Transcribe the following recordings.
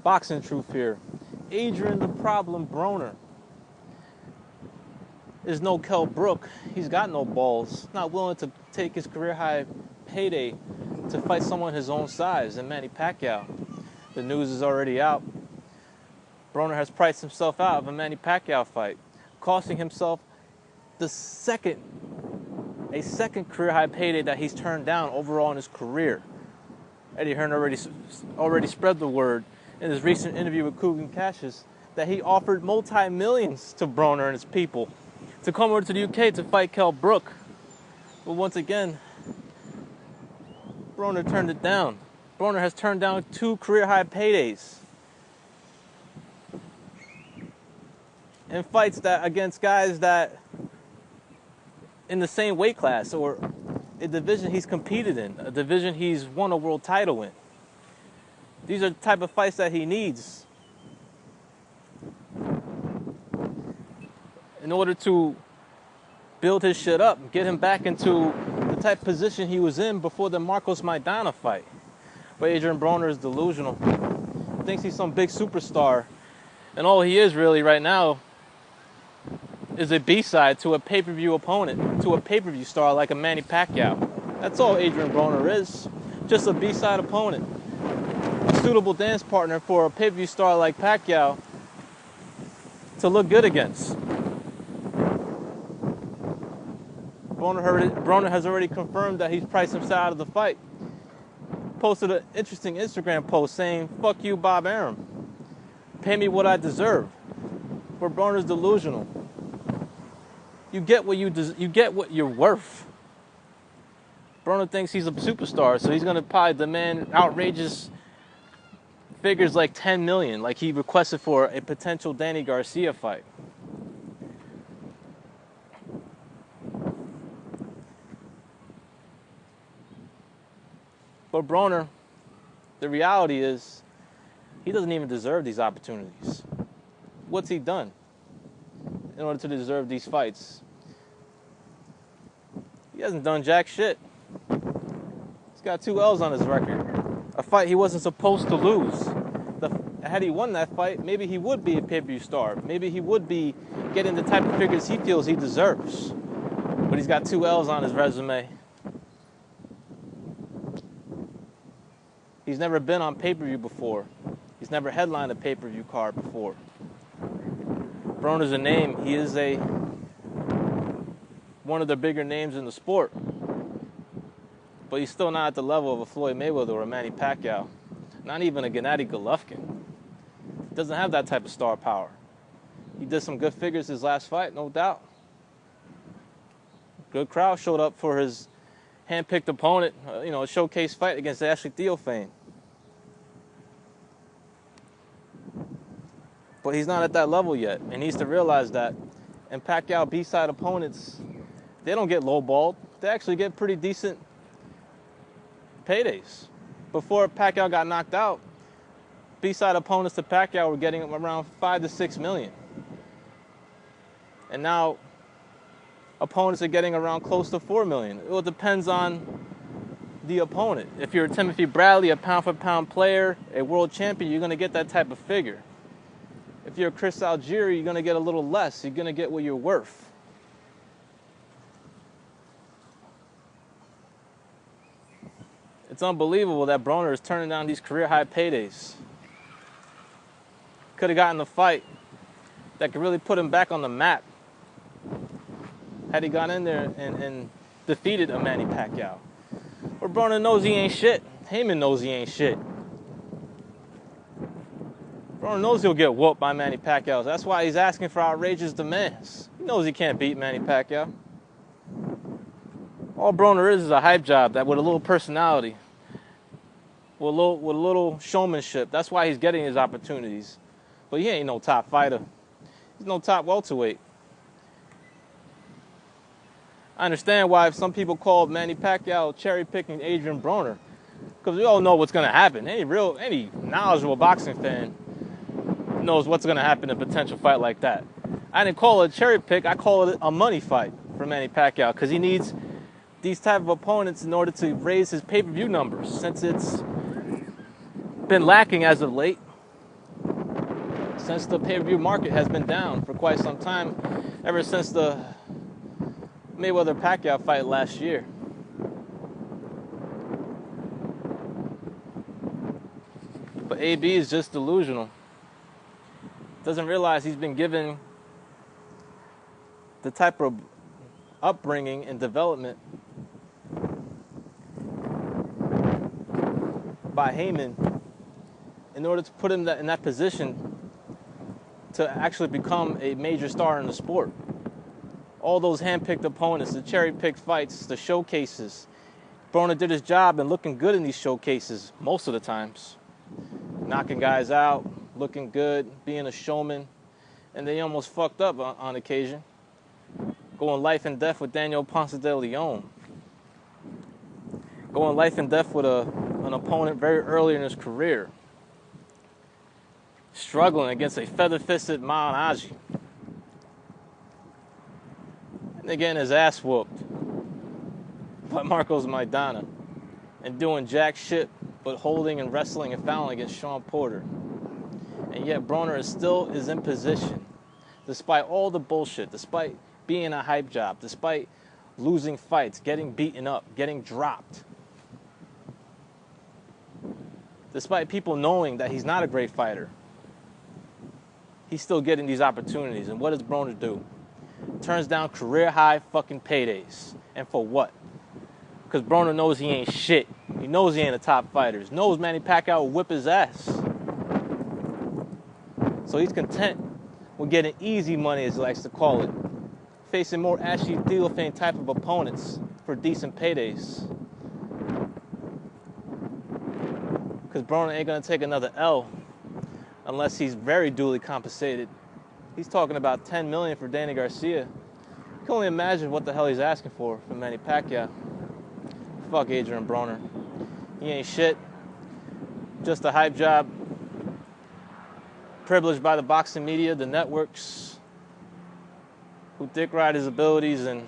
Boxing truth here. Adrien the Problem Broner is no Kell Brook. He's got no balls. Not willing to take his career high payday to fight someone his own size and Manny Pacquiao. The news is already out. Broner has priced himself out of a Manny Pacquiao fight, costing himself a second career high payday that he's turned down overall in his career. Eddie Hearn already spread the word in his recent interview with Kugan Cassius that he offered multi-millions to Broner and his people to come over to the UK to fight Kell Brook. But once again, Broner turned it down. Broner has turned down 2 career-high paydays in fights that against guys that in the same weight class or a division he's competed in, a division he's won a world title in. These are the type of fights that he needs in order to build his shit up, get him back into the type of position he was in before the Marcos Maidana fight. But Adrien Broner is delusional. Thinks he's some big superstar. And all he is really right now is a B-side to a pay-per-view opponent, to a pay-per-view star like a Manny Pacquiao. That's all Adrien Broner is. Just a B-side opponent. A suitable dance partner for a pay-per-view star like Pacquiao to look good against. Broner has already confirmed that he's priced himself out of the fight. Posted an interesting Instagram post saying, "Fuck you, Bob Arum. Pay me what I deserve." For Broner's delusional. You get what you're worth. Broner thinks he's a superstar, so he's gonna probably demand outrageous figures like 10 million, like he requested for a potential Danny Garcia fight. But Broner, the reality is, he doesn't even deserve these opportunities. What's he done in order to deserve these fights? He hasn't done jack shit. He's got 2 L's on his record. A fight he wasn't supposed to lose. Had he won that fight, maybe he would be a pay-per-view star. Maybe he would be getting the type of figures he feels he deserves. But he's got 2 L's on his resume. He's never been on pay-per-view before. He's never headlined a pay-per-view card before. Broner's a name. He is one of the bigger names in the sport. But he's still not at the level of a Floyd Mayweather or a Manny Pacquiao. Not even a Gennady Golovkin. He doesn't have that type of star power. He did some good figures his last fight, no doubt. Good crowd showed up for his hand-picked opponent, a showcase fight against Ashley Theophane. But he's not at that level yet, and he needs to realize that. And Pacquiao B-side opponents, they don't get lowballed. They actually get pretty decent paydays. Before Pacquiao got knocked out, B-side opponents to Pacquiao were getting around 5 to 6 million. And now opponents are getting around close to 4 million. It all depends on the opponent. If you're Timothy Bradley, a pound-for-pound player, a world champion, you're going to get that type of figure. If you're Chris Algieri, you're going to get a little less. You're going to get what you're worth. It's unbelievable that Broner is turning down these career-high paydays. Could have gotten a fight that could really put him back on the map had he gone in there and defeated a Manny Pacquiao. But Broner knows he ain't shit. Heyman knows he ain't shit. Broner knows he'll get whooped by Manny Pacquiao. That's why he's asking for outrageous demands. He knows he can't beat Manny Pacquiao. All Broner is a hype job that with a little personality, with a little showmanship. That's why he's getting his opportunities. But he ain't no top fighter. He's no top welterweight. I understand why some people call Manny Pacquiao cherry-picking Adrien Broner, because we all know what's going to happen. Any knowledgeable boxing fan knows what's going to happen in a potential fight like that. I didn't call it a cherry pick. I call it a money fight for Manny Pacquiao, because he needs these type of opponents in order to raise his pay-per-view numbers, since it's been lacking as of late. since the pay-per-view market has been down for quite some time, ever since the Mayweather-Pacquiao fight last year. But AB is just delusional. Doesn't realize he's been given the type of upbringing and development by Heyman in order to put him in that position to actually become a major star in the sport. All those hand-picked opponents, the cherry-picked fights, the showcases. Broner did his job and looking good in these showcases most of the times. Knocking guys out, looking good, being a showman. And they almost fucked up on occasion. Going life and death with Daniel Ponce de Leon. Going life and death with an opponent very early in his career. Struggling against a feather-fisted Manaji. And again, his ass whooped by Marcos Maidana. And doing jack shit, but holding and wrestling and fouling against Sean Porter. And yet Broner still is in position, despite all the bullshit, despite being a hype job, despite losing fights, getting beaten up, getting dropped. Despite people knowing that he's not a great fighter, he's still getting these opportunities. And what does Broner do? Turns down career-high fucking paydays. And for what? Because Broner knows he ain't shit. He knows he ain't a top fighter. He knows Manny Pacquiao will whip his ass. So he's content with getting easy money, as he likes to call it. Facing more Ashley Theophane type of opponents for decent paydays. Because Broner ain't going to take another L unless he's very duly compensated. He's talking about $10 million for Danny Garcia. You can only imagine what the hell he's asking for Manny Pacquiao. Fuck Adrien Broner. He ain't shit. Just a hype job. Privileged by the boxing media, the networks, who dick ride his abilities and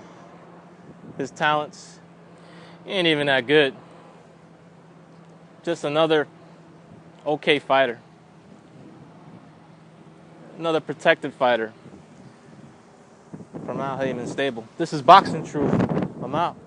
his talents. He ain't even that good. Just another okay fighter. Another protected fighter from Al Heyman's stable. This is Boxing Truth. I'm out.